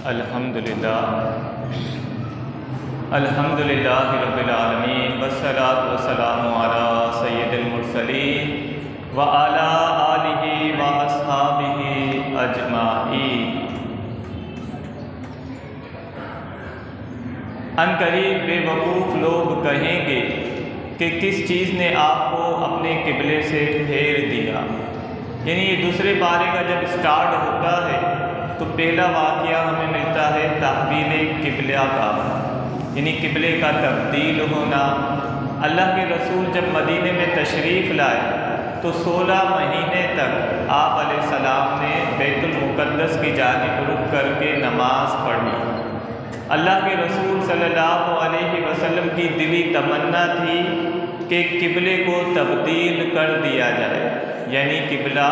الحمدللہ رب العالمین والصلاۃ والسلام علی سید المرسلین وعلی آلہ واصحابہ اجمعین۔ عنقریب بے وقوف لوگ کہیں گے کہ کس چیز نے آپ کو اپنے قبلے سے پھیر دیا۔ یعنی یہ دوسرے پارے کا جب سٹارٹ ہوتا ہے تو پہلا واقعہ ہمیں ملتا ہے تحویل قبلہ کا، یعنی قبلے کا تبدیل ہونا۔ اللہ کے رسول جب مدینے میں تشریف لائے تو 16 مہینے تک آپ علیہ السلام نے بیت المقدس کی جانب رخ کر کے نماز پڑھی۔ اللہ کے رسول صلی اللہ علیہ وسلم کی دلی تمنا تھی کہ قبلے کو تبدیل کر دیا جائے، یعنی قبلہ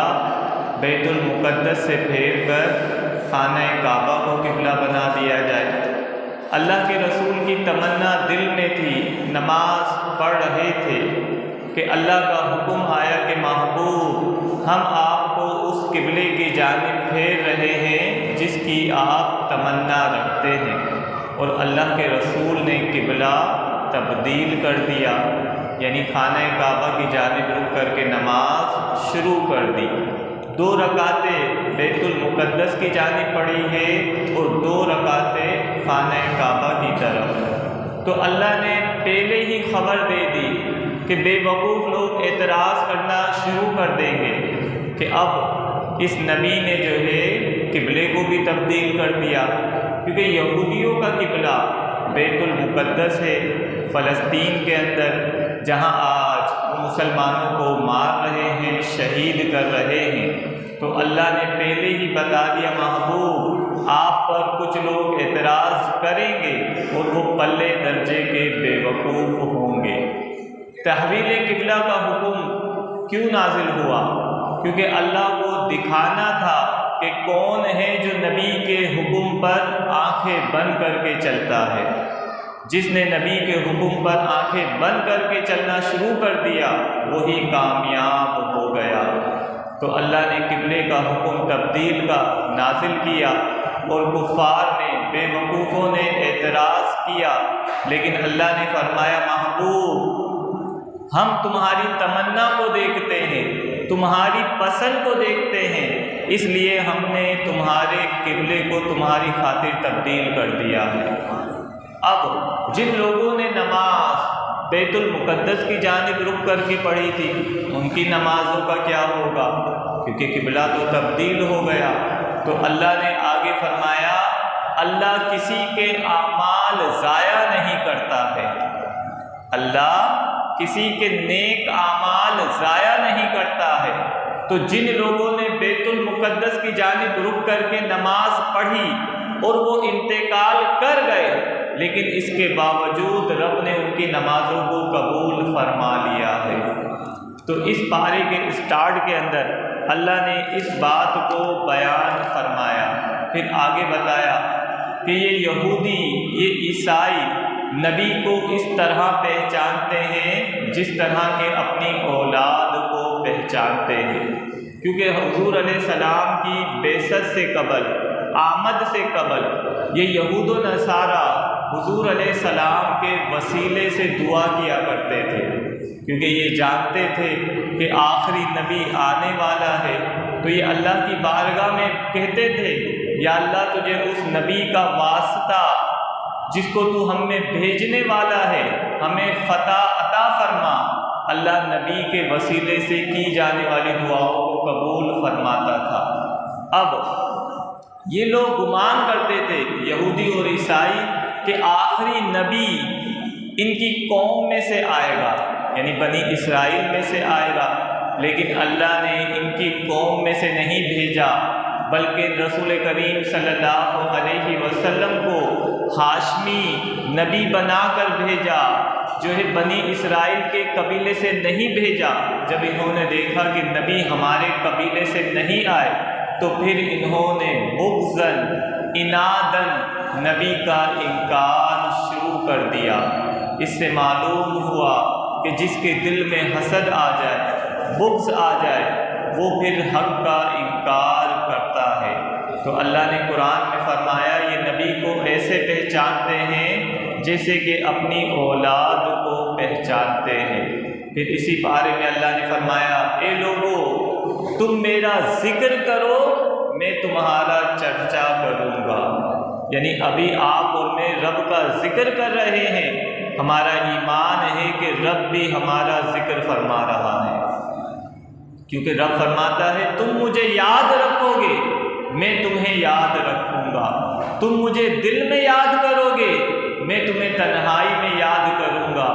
بیت المقدس سے پھیر کر خانہ کعبہ کو قبلہ بنا دیا جائے۔ اللہ کے رسول کی تمنا دل میں تھی، نماز پڑھ رہے تھے کہ اللہ کا حکم آیا کہ محبوب ہم آپ کو اس قبلے کی جانب پھیر رہے ہیں جس کی آپ تمنا رکھتے ہیں، اور اللہ کے رسول نے قبلہ تبدیل کر دیا، یعنی خانہ کعبہ کی جانب رخ کر کے نماز شروع کر دی۔ 2 رکعتیں بیت المقدس کی جانب پڑھی ہے اور 2 رکعتیں خانہ کعبہ کی طرف۔ تو اللہ نے پہلے ہی خبر دے دی کہ بے وقوف لوگ اعتراض کرنا شروع کر دیں گے کہ اب اس نبی نے جو ہے قبلے کو بھی تبدیل کر دیا، کیونکہ یہودیوں کا قبلہ بیت المقدس ہے فلسطین کے اندر، جہاں آج مسلمانوں کو مار رہے ہیں، شہید کر رہے ہیں۔ تو اللہ نے پہلے ہی بتا دیا محبوب آپ پر کچھ لوگ اعتراض کریں گے اور وہ پلے درجے کے بے وقوف ہوں گے۔ تحویل قبلہ کا حکم کیوں نازل ہوا؟ کیونکہ اللہ کو دکھانا تھا کہ کون ہے جو نبی کے حکم پر آنکھیں بند کر کے چلتا ہے۔ جس نے نبی کے حکم پر آنکھیں بند کر کے چلنا شروع کر دیا وہی کامیاب ہو گیا۔ تو اللہ نے قبلے کا حکم تبدیل کا نازل کیا اور کفار نے، بے وقوفوں نے اعتراض کیا، لیکن اللہ نے فرمایا محبوب ہم تمہاری تمنا کو دیکھتے ہیں، تمہاری پسند کو دیکھتے ہیں، اس لیے ہم نے تمہارے قبلے کو تمہاری خاطر تبدیل کر دیا ہے۔ اب جن لوگوں نے نماز بیت المقدس کی جانب رخ کر کے پڑھی تھی ان کی نمازوں کا کیا ہوگا؟ کیونکہ قبلہ تو تبدیل ہو گیا۔ تو اللہ نے آگے فرمایا اللہ کسی کے اعمال ضائع نہیں کرتا ہے، اللہ کسی کے نیک اعمال ضائع نہیں کرتا ہے۔ تو جن لوگوں نے بیت المقدس کی جانب رخ کر کے نماز پڑھی اور وہ انتقال کر گئے، لیکن اس کے باوجود رب نے ان کی نمازوں کو قبول فرما لیا ہے۔ تو اس پارے کے اسٹارٹ کے اندر اللہ نے اس بات کو بیان فرمایا، پھر آگے بتایا کہ یہ یہودی، یہ عیسائی نبی کو اس طرح پہچانتے ہیں جس طرح کے اپنی اولاد کو پہچانتے ہیں، کیونکہ حضور علیہ السلام کی بعثت سے قبل، آمد سے قبل یہ یہود و نصارہ حضور علیہ السلام کے وسیلے سے دعا کیا کرتے تھے، کیونکہ یہ جانتے تھے کہ آخری نبی آنے والا ہے۔ تو یہ اللہ کی بارگاہ میں کہتے تھے یا اللہ تجھے اس نبی کا واسطہ جس کو تو ہم میں بھیجنے والا ہے ہمیں فتح عطا فرما۔ اللہ نبی کے وسیلے سے کی جانے والی دعاؤں کو قبول فرماتا تھا۔ اب یہ لوگ گمان کرتے تھے یہودی اور عیسائی کہ آخری نبی ان کی قوم میں سے آئے گا، یعنی بنی اسرائیل میں سے آئے گا، لیکن اللہ نے ان کی قوم میں سے نہیں بھیجا، بلکہ رسول کریم صلی اللہ علیہ وسلم کو ہاشمی نبی بنا کر بھیجا، جو ہے بنی اسرائیل کے قبیلے سے نہیں بھیجا۔ جب انہوں نے دیکھا کہ نبی ہمارے قبیلے سے نہیں آئے تو پھر انہوں نے بغضاً عناداً نبی کا انکار شروع کر دیا۔ اس سے معلوم ہوا کہ جس کے دل میں حسد آ جائے، بغض آ جائے، وہ پھر حق کا انکار کرتا ہے۔ تو اللہ نے قرآن میں فرمایا یہ پہچانتے ہیں جیسے کہ اپنی اولاد کو پہچانتے ہیں۔ پھر اسی پارے میں اللہ نے فرمایا، اے لوگو تم میرا ذکر کرو میں تمہارا چرچا کروں گا۔ یعنی ابھی آپ اور میں رب کا ذکر کر رہے ہیں، ہمارا ایمان ہے کہ رب بھی ہمارا ذکر فرما رہا ہے، کیونکہ رب فرماتا ہے تم مجھے یاد رکھو گے میں تمہیں یاد رکھوں گا، تم مجھے دل میں یاد کرو گے میں تمہیں تنہائی میں یاد کروں گا،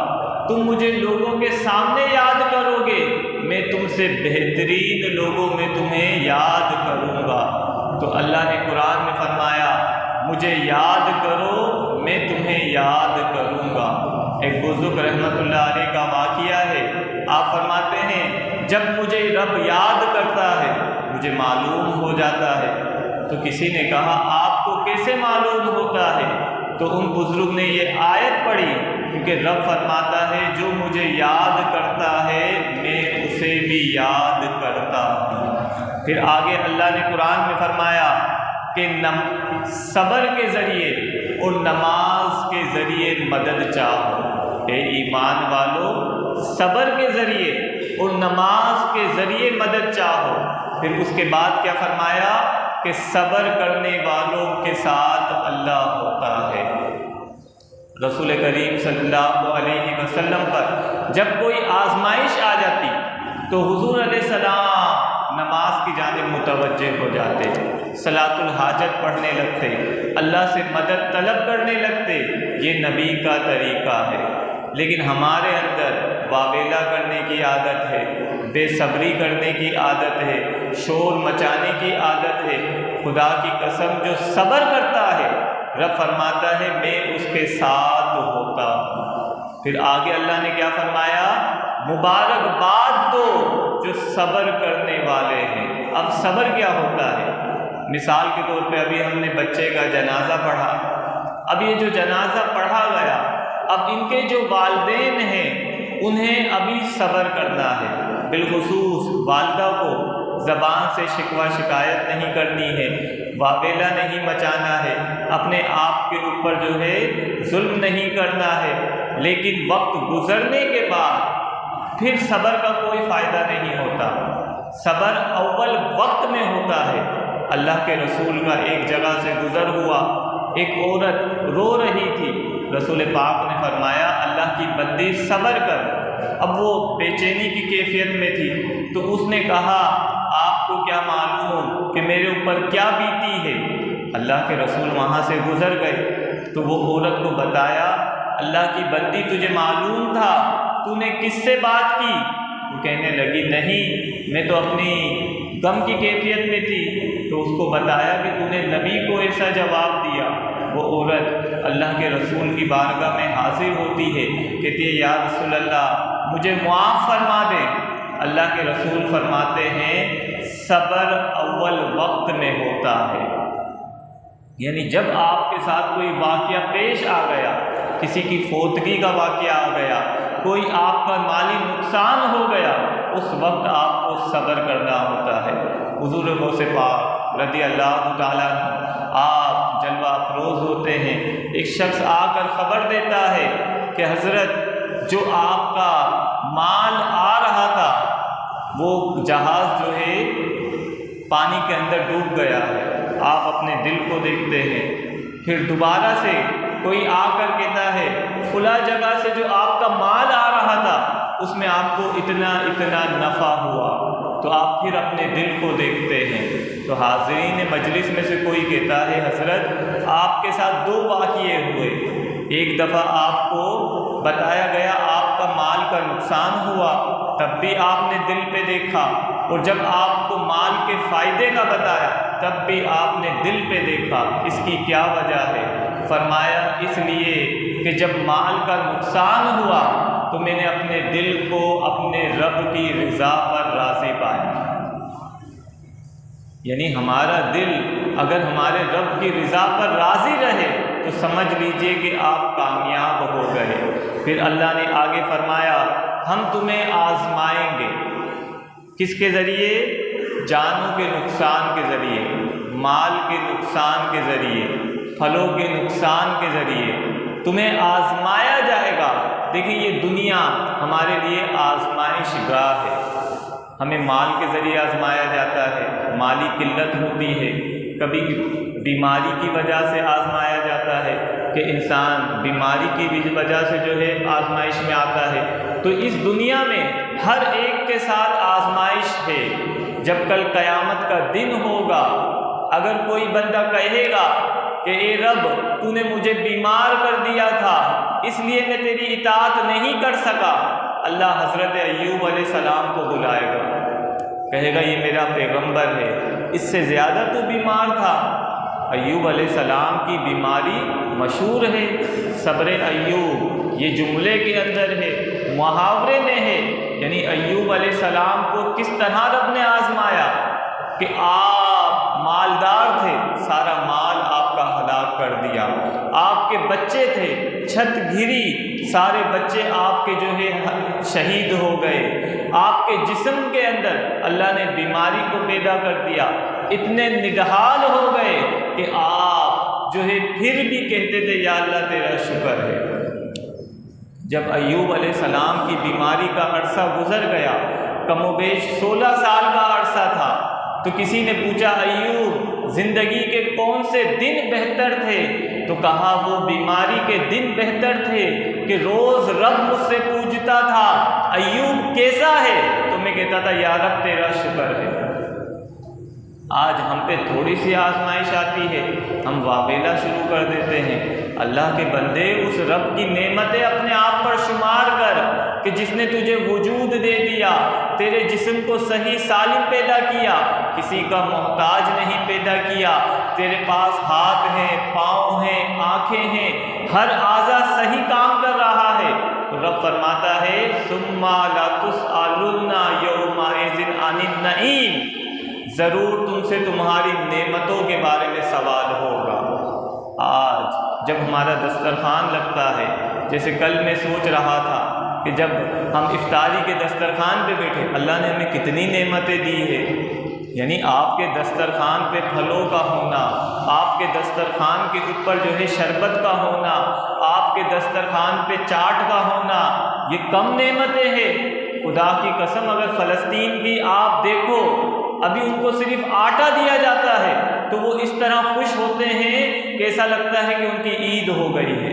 تم مجھے لوگوں کے سامنے یاد کرو گے میں تم سے بہترین لوگوں میں تمہیں یاد کروں گا۔ تو اللہ نے قرآن میں فرمایا مجھے یاد کرو میں تمہیں یاد کروں گا۔ ایک بزرگ رحمۃ اللہ علیہ کا واقعہ ہے، آپ فرماتے ہیں جب مجھے رب یاد کرتا ہے مجھے معلوم ہو جاتا ہے۔ تو کسی نے کہا آپ کو کیسے معلوم ہوتا ہے؟ تو ان بزرگ نے یہ آیت پڑھی، کیونکہ رب فرماتا ہے جو مجھے یاد کرتا ہے میں اسے بھی یاد کرتا ہوں۔ پھر آگے اللہ نے قرآن میں فرمایا کہ صبر کے ذریعے اور نماز کے ذریعے مدد چاہو۔ اے ایمان والو صبر کے ذریعے اور نماز کے ذریعے مدد چاہو۔ پھر اس کے بعد کیا فرمایا کہ صبر کرنے والوں کے ساتھ اللہ ہوتا ہے۔ رسول کریم صلی اللہ علیہ وسلم پر جب کوئی آزمائش آ جاتی تو حضور علیہ السلام نماز کی جانب متوجہ ہو جاتے، صلاۃ الحاجت پڑھنے لگتے، اللہ سے مدد طلب کرنے لگتے۔ یہ نبی کا طریقہ ہے۔ لیکن ہمارے اندر واویلا کرنے کی عادت ہے، بے صبری کرنے کی عادت ہے، شور مچانے کی عادت ہے۔ خدا کی قسم جو صبر کرتا ہے رب فرماتا ہے میں اس کے ساتھ ہوتا ہوں۔ پھر آگے اللہ نے کیا فرمایا، مبارکباد دو جو صبر کرنے والے ہیں۔ اب صبر کیا ہوتا ہے؟ مثال کے طور پہ ابھی ہم نے بچے کا جنازہ پڑھا، اب یہ جو جنازہ پڑھا گیا، اب ان کے جو والدین ہیں انہیں ابھی صبر کرنا ہے۔ بالخصوص والدہ کو زبان سے شکوہ شکایت نہیں کرنی ہے، واویلا نہیں مچانا ہے، اپنے آپ کے اوپر جو ہے ظلم نہیں کرنا ہے۔ لیکن وقت گزرنے کے بعد پھر صبر کا کوئی فائدہ نہیں ہوتا۔ صبر اول وقت میں ہوتا ہے۔ اللہ کے رسول کا ایک جگہ سے گزر ہوا، ایک عورت رو رہی تھی، رسول پاک نے فرمایا اللہ کی بندی صبر کر۔ اب وہ بے چینی کی کیفیت میں تھی تو اس نے کہا آپ کو کیا معلوم کہ میرے اوپر کیا بیتی ہے؟ اللہ کے رسول وہاں سے گزر گئے تو وہ عورت کو بتایا اللہ کی بندی تجھے معلوم تھا، تو نے کس سے بات کی؟ وہ کہنے لگی نہیں میں تو اپنی غم کی کیفیت میں تھی۔ تو اس کو بتایا کہ تو نے نبی کو ایسا جواب دیا۔ وہ عورت اللہ کے رسول کی بارگاہ میں حاضر ہوتی ہے، کہتی ہے یا رسول اللہ مجھے معاف فرما دیں۔ اللہ کے رسول فرماتے ہیں صبر اول وقت میں ہوتا ہے۔ یعنی جب آپ کے ساتھ کوئی واقعہ پیش آ گیا، کسی کی فوتگی کا واقعہ آ گیا، کوئی آپ کا مالی نقصان ہو گیا، اس وقت آپ کو صبر کرنا ہوتا ہے۔ حضور غوث پاک رضی اللہ تعالیٰ آپ جلوہ افروز ہوتے ہیں، ایک شخص آ کر خبر دیتا ہے کہ حضرت جو آپ کا مال آ رہا تھا وہ جہاز جو ہے پانی کے اندر ڈوب گیا ہے۔ آپ اپنے دل کو دیکھتے ہیں، پھر دوبارہ سے کوئی آ کر کہتا ہے فلاں جگہ سے جو آپ کا مال آ رہا تھا اس میں آپ کو اتنا نفع ہوا، تو آپ پھر اپنے دل کو دیکھتے ہیں۔ تو حاضرین مجلس میں سے کوئی کہتا ہے حضرت آپ کے ساتھ دو واقعے ہوئے، ایک دفعہ آپ کو بتایا گیا آپ کا مال کا نقصان ہوا تب بھی آپ نے دل پہ دیکھا، اور جب آپ کو مال کے فائدے کا بتایا تب بھی آپ نے دل پہ دیکھا، اس کی کیا وجہ ہے؟ فرمایا اس لیے کہ جب مال کا نقصان ہوا تو میں نے اپنے دل کو اپنے رب کی رضا پر راضی پایا۔ یعنی ہمارا دل اگر ہمارے رب کی رضا پر راضی رہے تو سمجھ لیجئے کہ آپ کامیاب ہو گئے۔ پھر اللہ نے آگے فرمایا ہم تمہیں آزمائیں گے، کس کے ذریعے؟ جانوں کے نقصان کے ذریعے، مال کے نقصان کے ذریعے۔ پھلوں کے نقصان کے ذریعے تمہیں آزمایا جائے گا۔ دیکھیں یہ دنیا ہمارے لیے آزمائش گاہ ہے، ہمیں مال کے ذریعے آزمایا جاتا ہے، مالی قلت ہوتی ہے، کبھی بیماری کی وجہ سے آزمایا جاتا ہے کہ انسان بیماری کی وجہ سے جو ہے آزمائش میں آتا ہے۔ تو اس دنیا میں ہر ایک کے ساتھ آزمائش ہے۔ جب کل قیامت کا دن ہوگا، اگر کوئی بندہ کہے گا کہ اے رب تو نے مجھے بیمار کر دیا تھا اس لیے میں تیری اطاعت نہیں کر سکا، اللہ حضرت ایوب علیہ السلام کو بلائے گا، کہے گا یہ میرا پیغمبر ہے، اس سے زیادہ تو بیمار تھا۔ ایوب علیہ السلام کی بیماری مشہور ہے، صبر ایوب یہ جملے کے اندر ہے، محاورے میں ہے، یعنی ایوب علیہ السلام کو کس طرح رب نے آزمایا کہ آپ مالدار تھے، سارا مال آپ کا ہلاک کر دیا، آپ کے بچے تھے، چھت گری، سارے بچے آپ کے جو ہے شہید ہو گئے، آپ کے جسم کے اندر اللہ نے بیماری کو پیدا کر دیا، اتنے نڈھال ہو گئے کہ آپ جو ہے پھر بھی کہتے تھے یا اللہ تیرا شکر ہے۔ جب ایوب علیہ السلام کی بیماری کا عرصہ گزر گیا، کم و بیش 16 سال کا عرصہ تھا، تو کسی نے پوچھا ایوب زندگی کے کون سے دن بہتر تھے؟ تو کہا وہ بیماری کے دن بہتر تھے کہ روز رب مجھ سے پوچھتا تھا ایوب کیسا ہے، تو میں کہتا تھا یا رب تیرا شکر ہے۔ آج ہم پہ تھوڑی سی آزمائش آتی ہے، ہم واویلا شروع کر دیتے ہیں۔ اللہ کے بندے اس رب کی نعمتیں اپنے آپ پر شمار کر کہ جس نے تجھے وجود دے دیا، تیرے جسم کو صحیح سالم پیدا کیا، کسی کا محتاج نہیں پیدا کیا، تیرے پاس ہاتھ ہیں، پاؤں ہیں، آنکھیں ہیں، ہر اعضا صحیح کام کر رہا ہے، تو رب فرماتا ہے ثم لا تسألن یومئذ عن النعیم، ضرور تم سے تمہاری نعمتوں کے بارے میں سوال ہوگا۔ آج جب ہمارا دسترخوان لگتا ہے، جیسے کل میں سوچ رہا تھا کہ جب ہم افطاری کے دسترخوان پہ بیٹھے، اللہ نے ہمیں کتنی نعمتیں دی ہے، یعنی آپ کے دسترخوان پہ پھلوں کا ہونا، آپ کے دسترخوان کے اوپر جو ہے شربت کا ہونا، آپ کے دسترخوان پہ چاٹ کا ہونا، یہ کم نعمتیں ہیں؟ خدا کی قسم اگر فلسطین کی آپ دیکھو، ابھی ان کو صرف آٹا دیا جاتا ہے تو وہ اس طرح خوش ہوتے ہیں کہ ایسا لگتا ہے کہ ان کی عید ہو گئی ہے،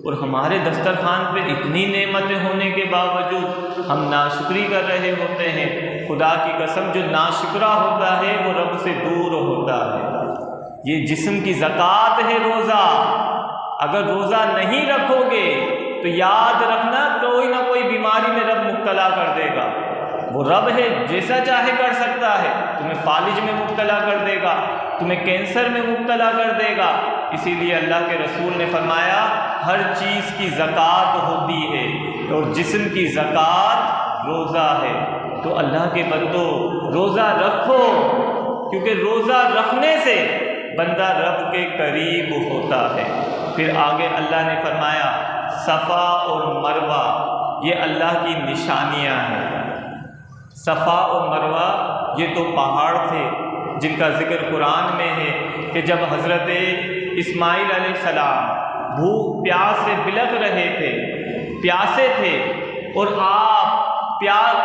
اور ہمارے دسترخوان پہ اتنی نعمتیں ہونے کے باوجود ہم ناشکری کر رہے ہوتے ہیں۔ خدا کی قسم جو ناشکرا ہوتا ہے وہ رب سے دور ہوتا ہے۔ یہ جسم کی زکوٰۃ ہے روزہ، اگر روزہ نہیں رکھو گے تو یاد رکھنا کوئی نہ کوئی بیماری میں رب مبتلا کر دے گا۔ وہ رب ہے، جیسا چاہے کر سکتا ہے، تمہیں فالج میں مبتلا کر دے گا، تمہیں کینسر میں مبتلا کر دے گا۔ اسی لیے اللہ کے رسول نے فرمایا ہر چیز کی زکوٰۃ ہوتی ہے اور جسم کی زکوٰۃ روزہ ہے۔ تو اللہ کے بندو روزہ رکھو، کیونکہ روزہ رکھنے سے بندہ رب کے قریب ہوتا ہے۔ پھر آگے اللہ نے فرمایا صفا اور مروہ یہ اللہ کی نشانیاں ہیں۔ صفا اور مروہ یہ تو پہاڑ تھے جن کا ذکر قرآن میں ہے کہ جب حضرت اسماعیل علیہ السلام بھوک پیاس سے بلک رہے تھے، پیاسے تھے، اور آپ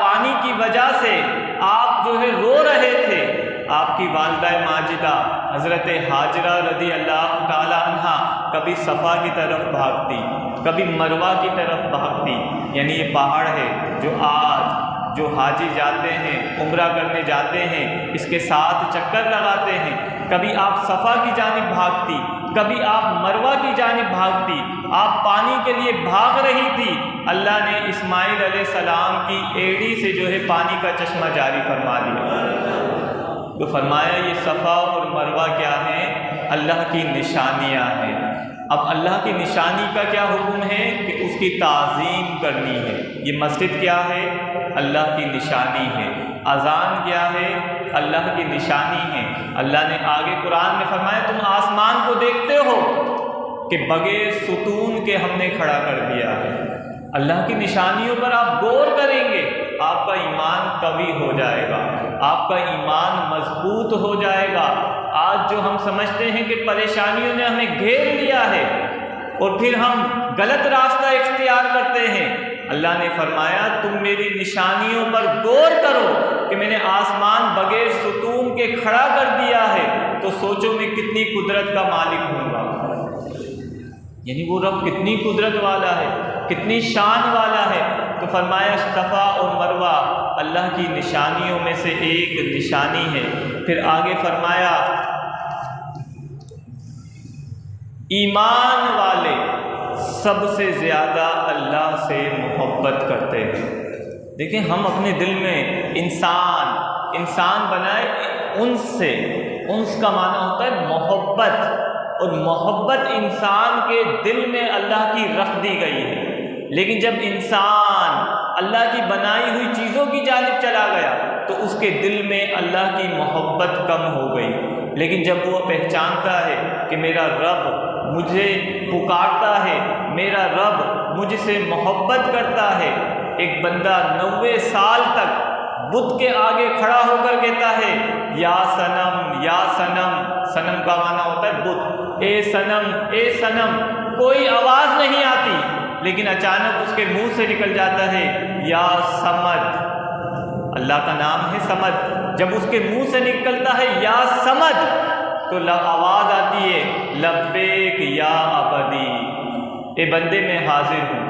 پانی کی وجہ سے آپ جو ہے رو رہے تھے، آپ کی والدہ ماجدہ حضرت ہاجرہ رضی اللہ تعالی عنہ کبھی صفا کی طرف بھاگتی، کبھی مروہ کی طرف بھاگتی، یعنی یہ پہاڑ ہے جو آج جو حاجی جاتے ہیں، عمرہ کرنے جاتے ہیں، اس کے ساتھ چکر لگاتے ہیں، کبھی آپ صفا کی جانب بھاگتی، کبھی آپ مروہ کی جانب بھاگتی، آپ پانی کے لیے بھاگ رہی تھی، اللہ نے اسماعیل علیہ السلام کی ایڑی سے جو ہے پانی کا چشمہ جاری فرما دیا۔ تو فرمایا یہ صفا اور مروہ کیا ہیں؟ اللہ کی نشانیاں ہیں۔ اب اللہ کی نشانی کا کیا حکم ہے کہ اس کی تعظیم کرنی ہے۔ یہ مسجد کیا ہے؟ اللہ کی نشانی ہے۔ اذان کیا ہے؟ اللہ کی نشانی ہے۔ اللہ نے آگے قرآن میں فرمایا تم آسمان کو دیکھتے ہو کہ بغیر ستون کے ہم نے کھڑا کر دیا ہے۔ اللہ کی نشانیوں پر آپ غور کریں گے، آپ کا ایمان قوی ہو جائے گا، آپ کا ایمان مضبوط ہو جائے گا، آج جو ہم سمجھتے ہیں کہ پریشانیوں نے ہمیں گھیر لیا ہے اور پھر ہم غلط راستہ اختیار کرتے ہیں، اللہ نے فرمایا تم میری نشانیوں پر غور کرو کہ میں نے آسمان بغیر ستون کے کھڑا کر دیا ہے، تو سوچو میں کتنی قدرت کا مالک ہوں گا۔ یعنی وہ رب کتنی قدرت والا ہے، کتنی شان والا ہے۔ تو فرمایا صفا اور مروہ اللہ کی نشانیوں میں سے ایک نشانی ہے۔ پھر آگے فرمایا ایمان والے سب سے زیادہ اللہ سے محبت کرتے ہیں۔ دیکھیں ہم اپنے دل میں انسان بنائے انس کا معنی ہوتا ہے محبت، اور محبت انسان کے دل میں اللہ کی رکھ دی گئی ہے۔ لیکن جب انسان اللہ کی بنائی ہوئی چیزوں کی جانب چلا گیا تو اس کے دل میں اللہ کی محبت کم ہو گئی۔ لیکن جب وہ پہچانتا ہے کہ میرا رب مجھے پکارتا ہے، میرا رب مجھ سے محبت کرتا ہے، ایک بندہ 90 سال تک بت کے آگے کھڑا ہو کر کہتا ہے یا صنم یا صنم، صنم کا معنی ہوتا ہے بت، اے صنم اے صنم، کوئی آواز نہیں آتی، لیکن اچانک اس کے منہ سے نکل جاتا ہے یا صمد، اللہ کا نام ہے صمد، جب اس کے منہ سے نکلتا ہے یا صمد تو آواز آتی ہے لبیک یا عبدی، اے بندے میں حاضر ہوں۔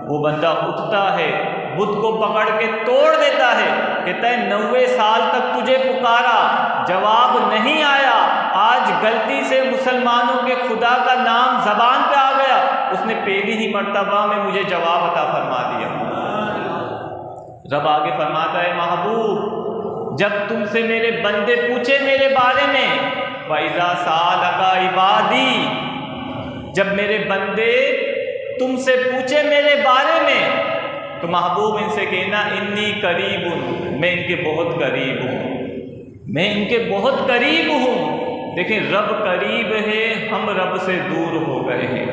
وہ بندہ اٹھتا ہے، بت کو پکڑ کے توڑ دیتا ہے، کہتا ہے 90 سال تک تجھے پکارا، جواب نہیں آیا، آج غلطی سے مسلمانوں کے خدا کا نام زبان پہ آ گیا، اس نے پہلی ہی مرتبہ میں مجھے جواب عطا فرما دیا۔ رب آگے فرماتا ہے محبوب جب تم سے میرے بندے پوچھے میرے بارے میں، وَإِذَا سَأَلَكَ عِبَادِي، جب میرے بندے تم سے پوچھے میرے بارے میں تو محبوب ان سے کہنا انی قریب ہوں، میں ان کے بہت قریب ہوں، میں ان کے بہت قریب ہوں۔ دیکھیں رب قریب ہے، ہم رب سے دور ہو گئے ہیں،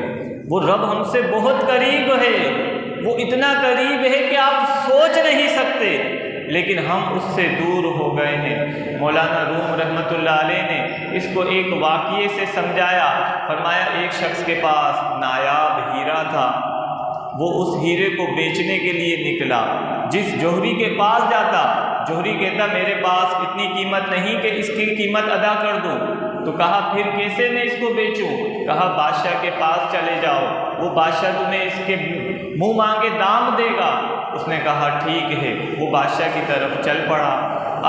وہ رب ہم سے بہت قریب ہے، وہ اتنا قریب ہے کہ آپ سوچ نہیں سکتے، لیکن ہم اس سے دور ہو گئے ہیں۔ مولانا روم رحمۃ اللہ علیہ نے اس کو ایک واقعے سے سمجھایا، فرمایا ایک شخص کے پاس نایاب ہیرا تھا، وہ اس ہیرے کو بیچنے کے لیے نکلا، جس جوہری کے پاس جاتا، جوہری کہتا میرے پاس اتنی قیمت نہیں کہ اس کی قیمت ادا کر دوں، تو کہا پھر کیسے میں اس کو بیچوں؟ کہا بادشاہ کے پاس چلے جاؤ، وہ بادشاہ تمہیں اس کے منہ مانگے دام دے گا۔ اس نے کہا ٹھیک ہے، وہ بادشاہ کی طرف چل پڑا۔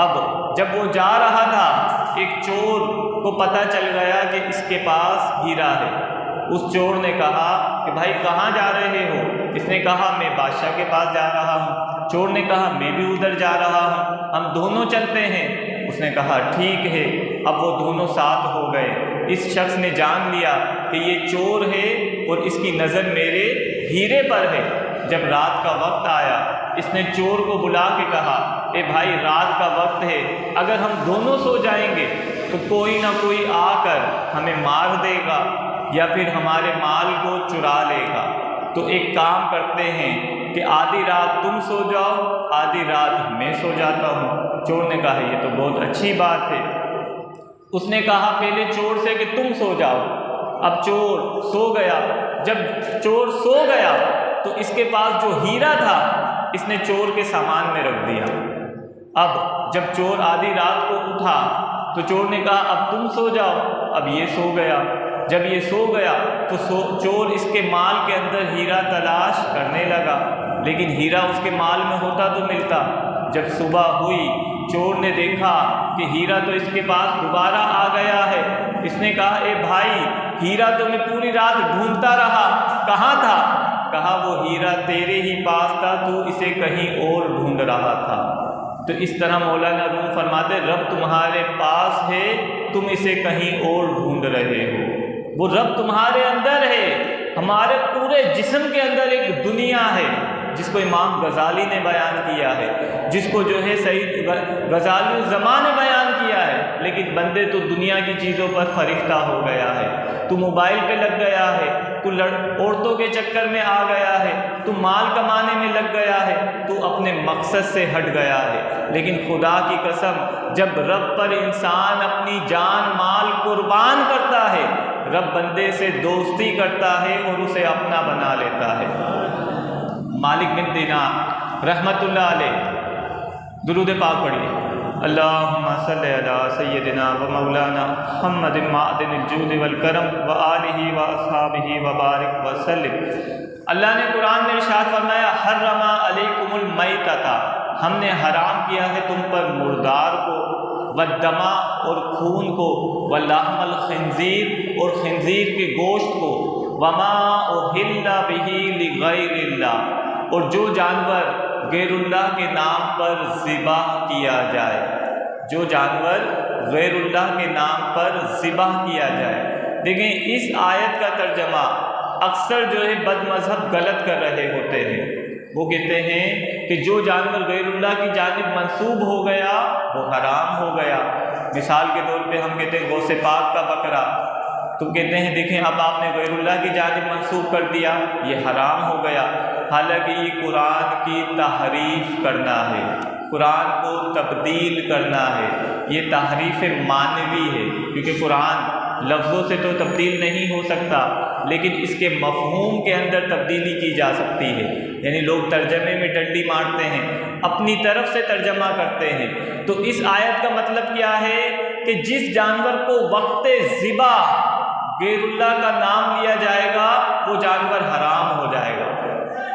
اب جب وہ جا رہا تھا ایک چور کو پتہ چل گیا کہ اس کے پاس ہیرا ہے۔ اس چور نے کہا کہ بھائی کہاں جا رہے ہو؟ اس نے کہا میں بادشاہ کے پاس جا رہا ہوں۔ چور نے کہا میں بھی ادھر جا رہا ہوں، ہم دونوں چلتے ہیں۔ اس نے کہا ٹھیک ہے۔ اب وہ دونوں ساتھ ہو گئے۔ اس شخص نے جان لیا کہ یہ چور ہے اور اس کی نظر میرے ہیرے پر ہے۔ جب رات کا وقت آیا اس نے چور کو بلا کے کہا اے بھائی رات کا وقت ہے، اگر ہم دونوں سو جائیں گے تو کوئی نہ کوئی آ کر ہمیں مار دے گا یا پھر ہمارے مال کو چرا لے گا، تو ایک کام کرتے ہیں کہ آدھی رات تم سو جاؤ، آدھی رات میں سو جاتا ہوں۔ چور نے کہا یہ تو بہت اچھی بات ہے۔ اس نے کہا پہلے چور سے کہ تم سو جاؤ۔ اب چور سو گیا۔ جب چور سو گیا تو اس کے پاس جو ہیرا تھا اس نے چور کے سامان میں رکھ دیا۔ اب جب چور آدھی رات کو اٹھا تو چور نے کہا اب تم سو جاؤ۔ اب یہ سو گیا۔ جب یہ سو گیا تو چور اس کے مال کے اندر ہیرا تلاش کرنے لگا، لیکن ہیرا اس کے مال میں ہوتا تو ملتا۔ جب صبح ہوئی چور نے دیکھا کہ ہیرا تو اس کے پاس دوبارہ آ گیا ہے۔ اس نے کہا اے بھائی ہیرا تو میں پوری رات ڈھونڈتا رہا، کہاں تھا؟ کہا وہ ہیرا تیرے ہی پاس تھا، تو اسے کہیں اور ڈھونڈ رہا تھا۔ تو اس طرح مولانا روم فرماتے رب تمہارے پاس ہے، تم اسے کہیں اور ڈھونڈ رہے ہو۔ وہ رب تمہارے اندر ہے۔ ہمارے پورے جسم کے اندر ایک دنیا ہے جس کو امام غزالی نے بیان کیا ہے، جس کو جو ہے سید غزالی الزمان نے بیان کیا ہے، لیکن بندے تو دنیا کی چیزوں پر فرفتہ ہو گیا ہے۔ تو موبائل پہ لگ گیا ہے، تو عورتوں کے چکر میں آ گیا ہے، تو مال کمانے میں لگ گیا ہے، تو اپنے مقصد سے ہٹ گیا ہے۔ لیکن خدا کی قسم، جب رب پر انسان اپنی جان مال قربان کرتا ہے، رب بندے سے دوستی کرتا ہے اور اسے اپنا بنا لیتا ہے۔ مالک بن دینار رحمۃ اللہ علیہ، درود پاک پڑھیے۔ اللہم صلی علی سیدنا و مولانا محمد معدن الجود والکرم و آلہ و اصحابہ وبارک وسلم۔ اللہ نے قرآن میں ارشاد فرمایا، حرم علیکم المیتۃ، ہم نے حرام کیا ہے تم پر مردار کو، والدم اور خون کو، ولحم الخنزیر اور خنزیر کے گوشت کو، وما اہل بہ لغیر اللہ، اور جو جانور غیر اللہ کے نام پر ذبح کیا جائے، جو جانور غیر اللہ کے نام پر ذبح کیا جائے۔ دیکھیں اس آیت کا ترجمہ اکثر جو ہے بد مذہب غلط کر رہے ہوتے ہیں۔ وہ کہتے ہیں کہ جو جانور غیر اللہ کی جانب منسوب ہو گیا وہ حرام ہو گیا۔ مثال کے طور پہ ہم کہتے ہیں غوث پاک کا بکرا، تم کہتے ہیں دیکھیں اب آپ نے غیر اللہ کی جانب منسوب کر دیا، یہ حرام ہو گیا۔ حالانکہ یہ قرآن کی تحریف کرنا ہے، قرآن کو تبدیل کرنا ہے، یہ تحریف معنوی ہے، کیونکہ قرآن لفظوں سے تو تبدیل نہیں ہو سکتا، لیکن اس کے مفہوم کے اندر تبدیلی کی جا سکتی ہے۔ یعنی لوگ ترجمے میں ڈنڈی مارتے ہیں، اپنی طرف سے ترجمہ کرتے ہیں۔ تو اس آیت کا مطلب کیا ہے کہ جس جانور کو وقت ذبح غیر اللہ کا نام لیا جائے گا وہ جانور حرام ہو جائے گا۔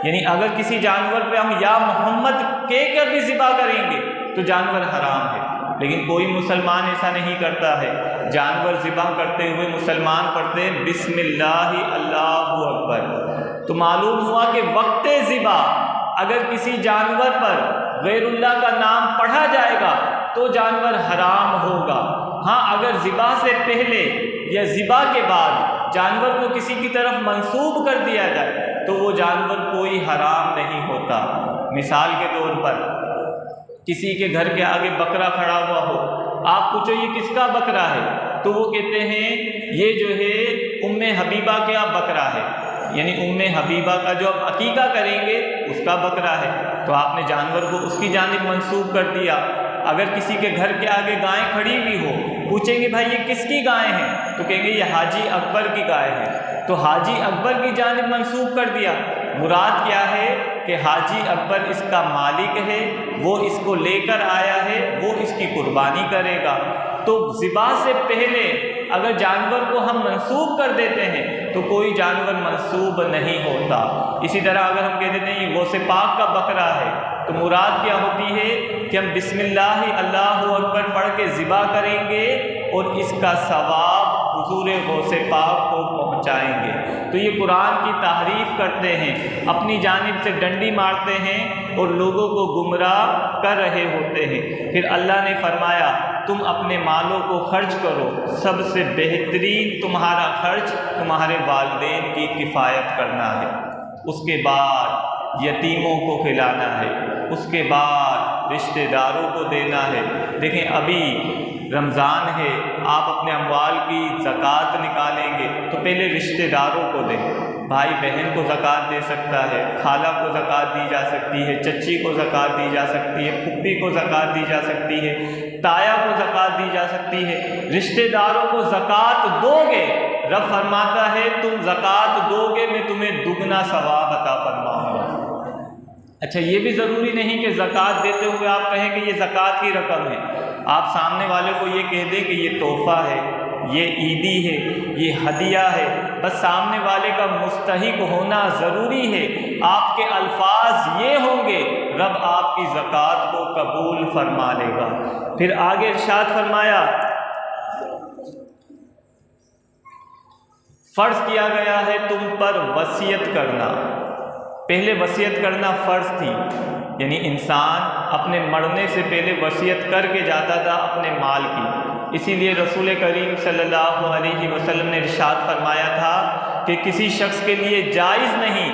یعنی اگر کسی جانور پہ ہم یا محمد کہہ کر بھی ذبح کریں گے تو جانور حرام ہے، لیکن کوئی مسلمان ایسا نہیں کرتا ہے۔ جانور ذبح کرتے ہوئے مسلمان پڑھتے ہیں بسم اللہ اللہ اکبر۔ تو معلوم ہوا کہ وقت ذبح اگر کسی جانور پر غیر اللہ کا نام پڑھا جائے گا تو جانور حرام ہوگا۔ ہاں اگر ذبح سے پہلے یا ذبح کے بعد جانور کو کسی کی طرف منسوب کر دیا جائے تو وہ جانور کوئی حرام نہیں ہوتا۔ مثال کے طور پر کسی کے گھر کے آگے بکرا کھڑا ہوا ہو، آپ پوچھو یہ کس کا بکرا ہے تو وہ کہتے ہیں یہ جو ہے ام حبیبہ کا بکرا ہے، یعنی ام حبیبہ کا جو آپ عقیقہ کریں گے اس کا بکرا ہے، تو آپ نے جانور کو اس کی جانب منسوب کر دیا۔ اگر کسی کے گھر کے آگے گائے کھڑی ہوئی ہو، پوچھیں گے بھائی یہ کس کی گائے ہیں تو کہیں گے یہ حاجی اکبر کی گائے ہیں، تو حاجی اکبر کی جانب منسوب کر دیا۔ مراد کیا ہے کہ حاجی اکبر اس کا مالک ہے، وہ اس کو لے کر آیا ہے، وہ اس کی قربانی کرے گا۔ تو ذبح سے پہلے اگر جانور کو ہم منسوب کر دیتے ہیں تو کوئی جانور منسوب نہیں ہوتا۔ اسی طرح اگر ہم کہہ دیتے ہیں یہ غوث پاک کا بکرا ہے تو مراد کیا ہوتی ہے کہ ہم بسم اللہ اللہ اکبر پڑھ کے ذبح کریں گے اور اس کا ثواب حضور غوث پاک کو پہنچائیں گے۔ تو یہ قرآن کی تحریف کرتے ہیں، اپنی جانب سے ڈنڈی مارتے ہیں اور لوگوں کو گمراہ کر رہے ہوتے ہیں۔ پھر اللہ نے فرمایا تم اپنے مالوں کو خرچ کرو، سب سے بہترین تمہارا خرچ تمہارے والدین کی کفایت کرنا ہے، اس کے بعد یتیموں کو کھلانا ہے، اس کے بعد رشتہ داروں کو دینا ہے۔ دیکھیں ابھی رمضان ہے، آپ اپنے اموال کی زکوٰۃ نکالیں گے تو پہلے رشتہ داروں کو دیں۔ بھائی بہن کو زکوٰۃ دے سکتا ہے، خالہ کو زکوٰۃ دی جا سکتی ہے، چچی کو زکوٰۃ دی جا سکتی ہے، پھپھی کو زکوٰۃ دی جا سکتی ہے، تایا کو زکوٰۃ دی جا سکتی ہے۔ رشتہ داروں کو زکوٰۃ دو گے، رب فرماتا ہے تم زکوٰۃ دو گے میں تمہیں دگنا ثواب عطا فرماؤں گا۔ اچھا یہ بھی ضروری نہیں کہ زکوٰۃ دیتے ہوئے آپ کہیں کہ یہ زکوٰۃ کی رقم ہے، آپ سامنے والے کو یہ کہہ دیں کہ یہ تحفہ ہے، یہ عیدی ہے، یہ ہدیہ ہے، بس سامنے والے کا مستحق ہونا ضروری ہے۔ آپ کے الفاظ یہ ہوں گے رب آپ کی زکوٰۃ کو قبول فرما لے گا۔ پھر آگے ارشاد فرمایا فرض کیا گیا ہے تم پر وصیت کرنا۔ پہلے وصیت کرنا فرض تھی، یعنی انسان اپنے مرنے سے پہلے وصیت کر کے جاتا تھا اپنے مال کی۔ اسی لیے رسول کریم صلی اللہ علیہ وسلم نے ارشاد فرمایا تھا کہ کسی شخص کے لیے جائز نہیں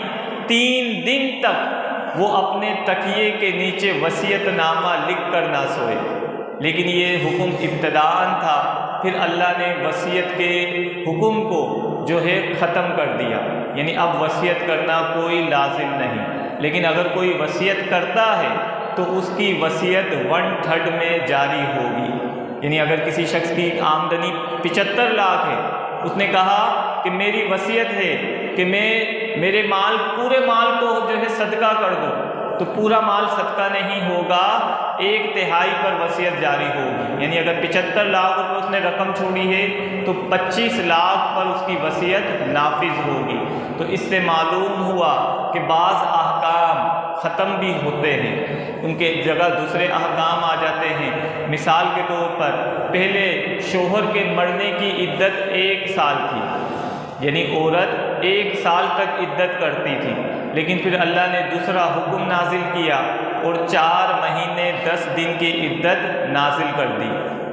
3 دن تک وہ اپنے تکیے کے نیچے وصیت نامہ لکھ کر نہ سوئے، لیکن یہ حکم ابتداءً تھا، پھر اللہ نے وصیت کے حکم کو جو ہے ختم کر دیا۔ یعنی اب وصیت کرنا کوئی لازم نہیں، لیکن اگر کوئی وصیت کرتا ہے تو اس کی وصیت 1/3 میں جاری ہوگی۔ یعنی اگر کسی شخص کی آمدنی 75 لاکھ ہے، اس نے کہا کہ میری وصیت ہے کہ میرے پورے مال کو جو ہے صدقہ کر دو، تو پورا مال صدقہ نہیں ہوگا، 1/3 پر وصیت جاری ہوگی۔ یعنی اگر 75 لاکھ روپے اس نے رقم چھوڑی ہے تو 25 لاکھ پر اس کی وصیت نافذ ہوگی۔ تو اس سے معلوم ہوا کہ بعض احکام ختم بھی ہوتے ہیں، ان کے جگہ دوسرے احکام آ جاتے ہیں۔ مثال کے طور پر پہلے شوہر کے مرنے کی عدت 1 سال تھی، یعنی عورت 1 سال تک عدت کرتی تھی، لیکن پھر اللہ نے دوسرا حکم نازل کیا اور 4 مہینے 10 دن کی عدت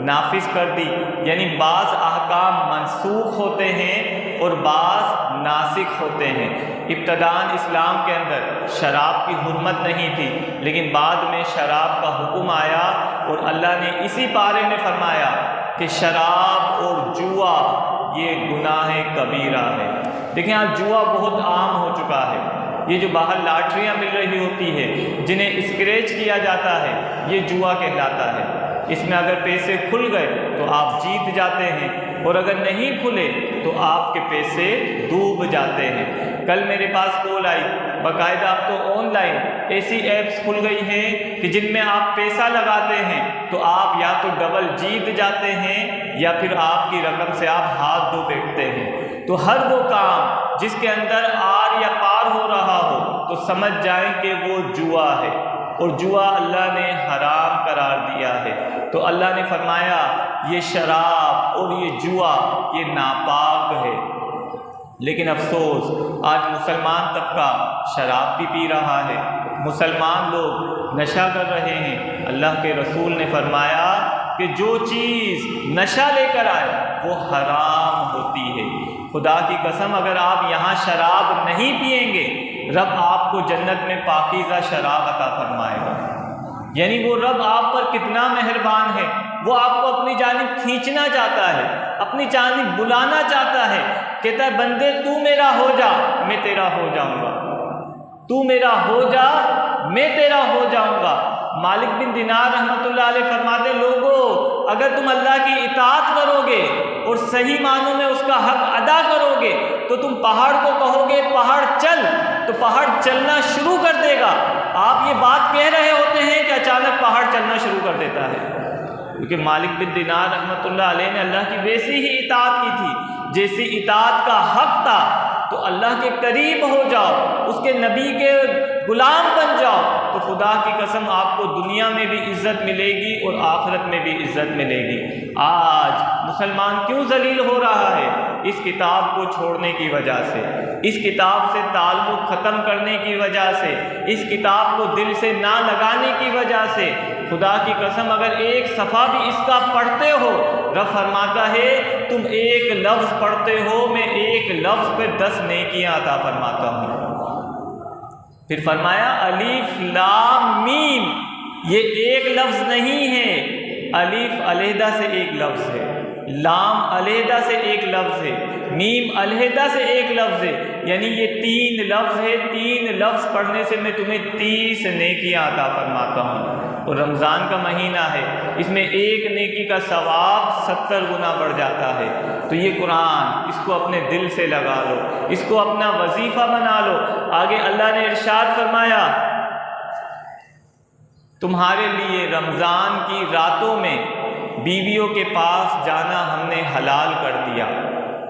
نافذ کر دی۔ یعنی بعض احکام منسوخ ہوتے ہیں اور بعض ناسخ ہوتے ہیں۔ ابتداءً اسلام کے اندر شراب کی حرمت نہیں تھی، لیکن بعد میں شراب کا حکم آیا اور اللہ نے اسی بارے میں فرمایا کہ شراب اور جوا یہ گناہ کبیرہ ہے۔ دیکھیں آج جوا بہت عام ہو چکا ہے، یہ جو باہر لاٹریاں مل رہی ہوتی ہے جنہیں اسکریچ کیا جاتا ہے، یہ جوا کہلاتا ہے۔ اس میں اگر پیسے کھل گئے تو آپ جیت جاتے ہیں، اور اگر نہیں کھلے تو آپ کے پیسے ڈوب جاتے ہیں۔ کل میرے پاس کال آئی، باقاعدہ اب تو آن لائن ایسی ایپس کھل گئی ہیں کہ جن میں آپ پیسہ لگاتے ہیں تو آپ یا تو ڈبل جیت جاتے ہیں یا پھر آپ کی رقم سے آپ ہاتھ دھو بیٹھتے ہیں۔ تو ہر وہ کام جس کے اندر آر یا پار ہو رہا ہو تو سمجھ جائیں کہ وہ جوا ہے، اور جوا اللہ نے حرام قرار دیا ہے۔ تو اللہ نے فرمایا یہ شراب اور یہ جوا یہ ناپاک ہے۔ لیکن افسوس آج مسلمان طبقہ شراب بھی پی رہا ہے، مسلمان لوگ نشہ کر رہے ہیں۔ اللہ کے رسول نے فرمایا کہ جو چیز نشہ لے کر آئے وہ حرام ہوتی ہے۔ خدا کی قسم اگر آپ یہاں شراب نہیں پئیں گے، رب آپ کو جنت میں پاکیزہ شراب عطا فرمائے گا۔ یعنی وہ رب آپ پر کتنا مہربان ہے، وہ آپ کو اپنی جانب کھینچنا چاہتا ہے، اپنی جانب بلانا چاہتا ہے، کہتا ہے بندے تو میرا ہو جا میں تیرا ہو جاؤں گا، تو میرا ہو جا میں تیرا ہو جاؤں گا۔ مالک بن دینار رحمۃ اللہ علیہ فرماتے لوگو اگر تم اللہ کی اطاعت کرو گے اور صحیح معنوں میں اس کا حق ادا کرو گے تو تم پہاڑ کو کہو گے پہاڑ چل تو پہاڑ چلنا شروع کر دے گا۔ آپ یہ بات کہہ رہے ہوتے ہیں کہ اچانک پہاڑ چلنا شروع کر دیتا ہے، کیونکہ مالک بن دینار رحمۃ اللہ علیہ نے اللہ کی ویسی ہی اطاعت کی تھی جیسی اطاعت کا حق تھا۔ تو اللہ کے قریب ہو جاؤ، اس کے نبی کے غلام بن جاؤ، تو خدا کی قسم آپ کو دنیا میں بھی عزت ملے گی اور آخرت میں بھی عزت ملے گی۔ آج مسلمان کیوں ذلیل ہو رہا ہے؟ اس کتاب کو چھوڑنے کی وجہ سے، اس کتاب سے تعلق ختم کرنے کی وجہ سے، اس کتاب کو دل سے نہ لگانے کی وجہ سے۔ خدا کی قسم اگر ایک صفحہ بھی اس کا پڑھتے ہو، رب فرماتا ہے تم ایک لفظ پڑھتے ہو میں ایک لفظ پہ 10 نیکیاں عطا فرماتا ہوں۔ پھر فرمایا الف لام میم، یہ ایک لفظ نہیں ہے، الف علیحدہ سے ایک لفظ ہے، لام علیحدہ سے ایک لفظ ہے، میم علیحدہ سے ایک لفظ ہے، یعنی یہ 3 لفظ ہے۔ 3 لفظ پڑھنے سے میں تمہیں 30 نیکیاں عطا فرماتا ہوں۔ اور رمضان کا مہینہ ہے، اس میں ایک نیکی کا ثواب 70 گنا بڑھ جاتا ہے۔ تو یہ قرآن اس کو اپنے دل سے لگا لو، اس کو اپنا وظیفہ بنا لو۔ آگے اللہ نے ارشاد فرمایا تمہارے لیے رمضان کی راتوں میں بیویوں کے پاس جانا ہم نے حلال کر دیا۔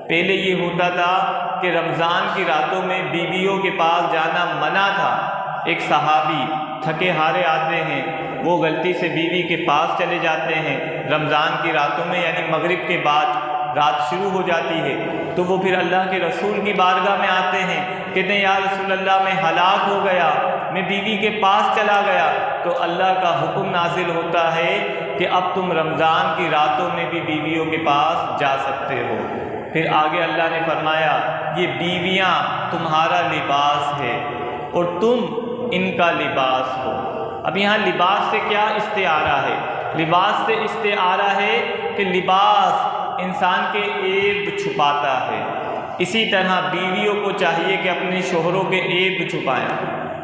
پہلے یہ ہوتا تھا کہ رمضان کی راتوں میں بیویوں کے پاس جانا منع تھا۔ ایک صحابی تھکے ہارے آتے ہیں، وہ غلطی سے بیوی کے پاس چلے جاتے ہیں رمضان کی راتوں میں، یعنی مغرب کے بعد رات شروع ہو جاتی ہے، تو وہ پھر اللہ کے رسول کی بارگاہ میں آتے ہیں، کہتے ہیں یا رسول اللہ میں ہلاک ہو گیا، میں بیوی کے پاس چلا گیا۔ تو اللہ کا حکم نازل ہوتا ہے کہ اب تم رمضان کی راتوں میں بھی بیویوں کے پاس جا سکتے ہو۔ پھر آگے اللہ نے فرمایا یہ بیویاں تمہارا لباس ہے اور تم ان کا لباس ہو۔ اب یہاں لباس سے کیا استعارہ ہے؟ لباس سے استعارہ ہے کہ لباس انسان کے عیب چھپاتا ہے، اسی طرح بیویوں کو چاہیے کہ اپنے شوہروں کے عیب چھپائیں،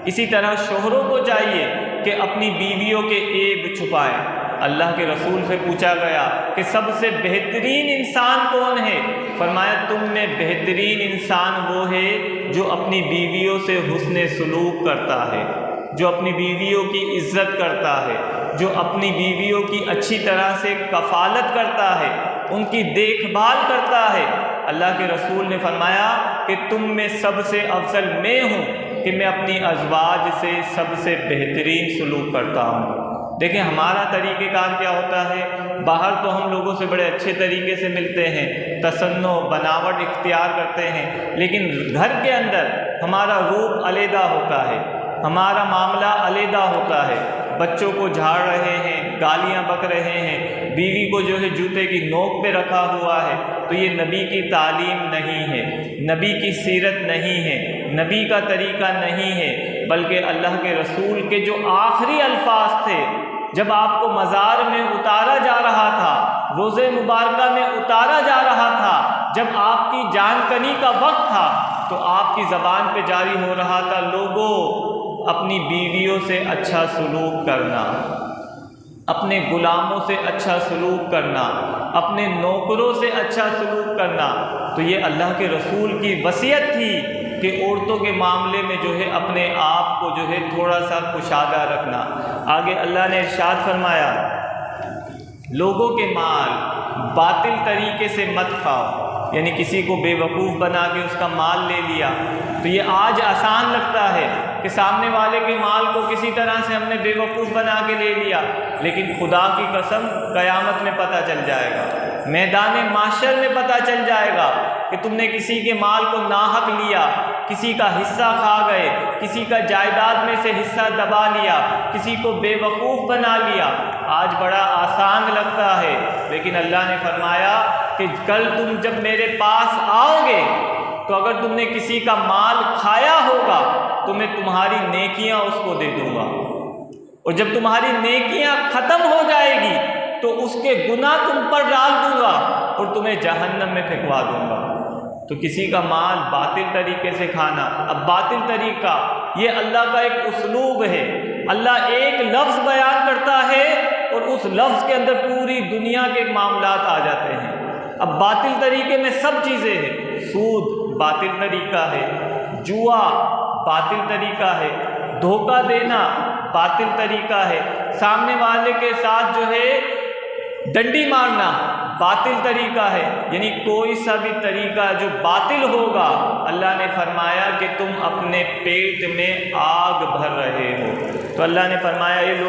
اسی طرح شوہروں کو چاہیے کہ اپنی بیویوں کے عیب چھپائیں۔ اللہ کے رسول سے پوچھا گیا کہ سب سے بہترین انسان کون ہے؟ فرمایا تم میں بہترین انسان وہ ہے جو اپنی بیویوں سے حسن سلوک کرتا ہے، جو اپنی بیویوں کی عزت کرتا ہے، جو اپنی بیویوں کی اچھی طرح سے کفالت کرتا ہے، ان کی دیکھ بھال کرتا ہے۔ اللہ کے رسول نے فرمایا کہ تم میں سب سے افضل میں ہوں کہ میں اپنی ازواج سے سب سے بہترین سلوک کرتا ہوں۔ دیکھیں ہمارا طریقہ کار کیا ہوتا ہے، باہر تو ہم لوگوں سے بڑے اچھے طریقے سے ملتے ہیں، تصنع بناوٹ اختیار کرتے ہیں، لیکن گھر کے اندر ہمارا روپ علیحدہ ہوتا ہے، ہمارا معاملہ علیحدہ ہوتا ہے۔ بچوں کو جھاڑ رہے ہیں، گالیاں بک رہے ہیں، بیوی کو جو ہے جوتے کی نوک پہ رکھا ہوا ہے، تو یہ نبی کی تعلیم نہیں ہے، نبی کی سیرت نہیں ہے، نبی کا طریقہ نہیں ہے، بلکہ اللہ کے رسول کے جو آخری الفاظ تھے جب آپ کو مزار میں اتارا جا رہا تھا، روضہ مبارکہ میں اتارا جا رہا تھا، جب آپ کی جان کنی کا وقت تھا، تو آپ کی زبان پہ جاری ہو رہا تھا، لوگوں اپنی بیویوں سے اچھا سلوک کرنا، اپنے غلاموں سے اچھا سلوک کرنا، اپنے نوکروں سے اچھا سلوک کرنا۔ تو یہ اللہ کے رسول کی وصیت تھی کہ عورتوں کے معاملے میں جو ہے اپنے آپ کو جو ہے تھوڑا سا کشادہ رکھنا۔ آگے اللہ نے ارشاد فرمایا لوگوں کے مال باطل طریقے سے مت کھاؤ، یعنی کسی کو بے وقوف بنا کے اس کا مال لے لیا۔ تو یہ آج آسان لگتا ہے کہ سامنے والے کے مال کو کسی طرح سے ہم نے بے وقوف بنا کے لے لیا، لیکن خدا کی قسم قیامت میں پتہ چل جائے گا، میدان محشر میں پتہ چل جائے گا کہ تم نے کسی کے مال کو ناحق لیا، کسی کا حصہ کھا گئے، کسی کا جائیداد میں سے حصہ دبا لیا، کسی کو بے وقوف بنا لیا۔ آج بڑا آسان لگتا ہے، لیکن اللہ نے فرمایا کہ کل تم جب میرے پاس آؤ گے تو اگر تم نے کسی کا مال کھایا ہوگا تو میں تمہاری نیکیاں اس کو دے دوں گا، اور جب تمہاری نیکیاں ختم ہو جائے گی تو اس کے گناہ تم پر ڈال دوں گا اور تمہیں جہنم میں پھینکوا دوں گا۔ تو کسی کا مال باطل طریقے سے کھانا، اب باطل طریقہ یہ اللہ کا ایک اسلوب ہے، اللہ ایک لفظ بیان کرتا ہے اور اس لفظ کے اندر پوری دنیا کے معاملات آ جاتے ہیں۔ اب باطل طریقے میں سب چیزیں ہیں، سود باطل طریقہ ہے، جوا باطل طریقہ ہے، دھوکہ دینا باطل طریقہ ہے، سامنے والے کے ساتھ جو ہے ڈنڈی مارنا باطل طریقہ ہے، یعنی کوئی سا بھی طریقہ جو باطل ہوگا اللہ نے فرمایا کہ تم اپنے پیٹ میں آگ بھر رہے ہو۔ تو اللہ نے فرمایا یہ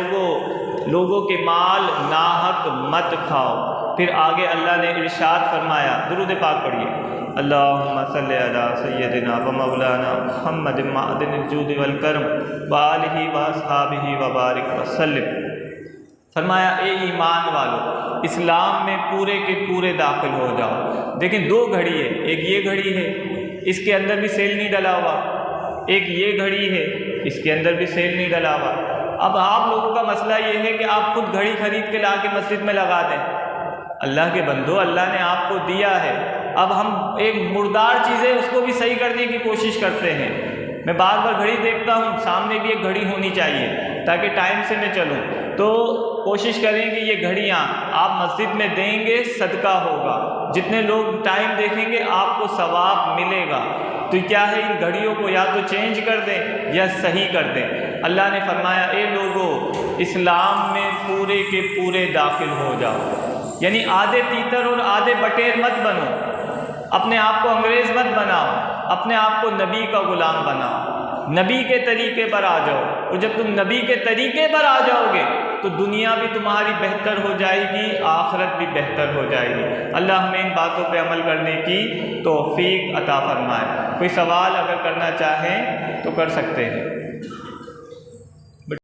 لوگوں کے مال ناحق مت کھاؤ۔ پھر آگے اللہ نے ارشاد فرمایا، درود پاک پڑھیے، اللہم صلی علی سیدنا و مولانا محمد معدن الجود والکرم وآلہ واصحابہ وبارک وسلم۔ فرمایا اے ایمان والو اسلام میں پورے کے پورے داخل ہو جاؤ۔ دیکھیں دو گھڑی ہے، ایک یہ گھڑی ہے اس کے اندر بھی سیل نہیں ڈلا ہوا، ایک یہ گھڑی ہے اس کے اندر بھی سیل نہیں ڈلا ہوا۔ اب آپ لوگوں کا مسئلہ یہ ہے کہ آپ خود گھڑی خرید کے لا کے مسجد میں لگا دیں۔ اللہ کے بندو اللہ نے آپ کو دیا ہے، اب ہم ایک مردار چیزیں اس کو بھی صحیح کرنے کی کوشش کرتے ہیں۔ میں بار بار گھڑی دیکھتا ہوں، سامنے بھی ایک گھڑی ہونی چاہیے تاکہ ٹائم سے میں چلوں، تو کوشش کریں کہ یہ گھڑیاں آپ مسجد میں دیں گے صدقہ ہوگا، جتنے لوگ ٹائم دیکھیں گے آپ کو ثواب ملے گا۔ تو کیا ہے ان گھڑیوں کو یا تو چینج کر دیں یا صحیح کر دیں۔ اللہ نے فرمایا اے لوگو اسلام میں پورے کے پورے داخل ہو جاؤ، یعنی آدھے تیتر اور آدھے بٹیر مت بنو، اپنے آپ کو انگریز مت بناؤ، اپنے آپ کو نبی کا غلام بناؤ، نبی کے طریقے پر آ جاؤ، اور جب تم نبی کے طریقے پر آ جاؤ گے تو دنیا بھی تمہاری بہتر ہو جائے گی، آخرت بھی بہتر ہو جائے گی۔ اللہ ہمیں ان باتوں پہ عمل کرنے کی توفیق عطا فرمائے۔ کوئی سوال اگر کرنا چاہیں تو کر سکتے ہیں۔